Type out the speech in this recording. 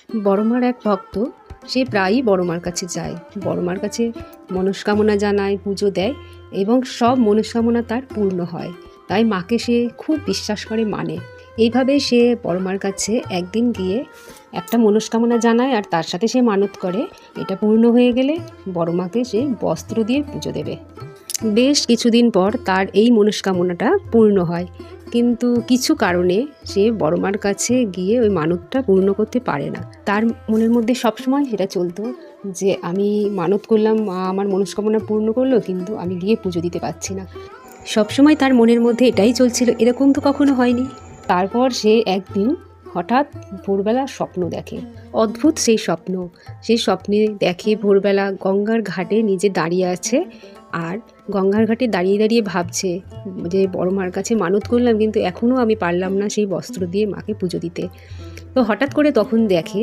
বড়মার এক ভক্ত, সে প্রায়ই বড়মার কাছে যায়, বড়মার কাছে মনস্কামনা জানায়, পুজো দেয় এবং সব মনস্কামনা তার পূর্ণ হয়। তাই মাকে সে খুব বিশ্বাস করে, মানে। এইভাবে সে বড়মার কাছে একদিন গিয়ে একটা মনস্কামনা জানায় আর তার সাথে সে মানত করে এটা পূর্ণ হয়ে গেলে বড়মাকে সে বস্ত্র দিয়ে পুজো দেবে। বেশ কিছুদিন পর তার এই মনস্কামনাটা পূর্ণ হয়, কিন্তু কিছু কারণে সে বড়মার কাছে গিয়ে ওই মানতটা পূর্ণ করতে পারে না। তার মনের মধ্যে সবসময় সেটা চলতো যে আমি মানত করলাম, মা আমার মনস্কামনা পূর্ণ করলো, কিন্তু আমি গিয়ে পুজো দিতে পারছি না। সবসময় তার মনের মধ্যে এটাই চলছিল, এরকম তো কখনো হয়নি। তারপর সে একদিন হঠাৎ ভোরবেলা স্বপ্ন দেখে, অদ্ভুত সেই স্বপ্ন। সেই স্বপ্নে দেখে ভোরবেলা গঙ্গার ঘাটে নিজে দাঁড়িয়ে আছে, আর গঙ্গার ঘাটে দাঁড়িয়ে দাঁড়িয়ে ভাবছে যে বড়মার কাছে মানত করলাম, কিন্তু এখনও আমি পারলাম না সেই বস্ত্র দিয়ে মাকে পুজো দিতে। তো হঠাৎ করে তখন দেখে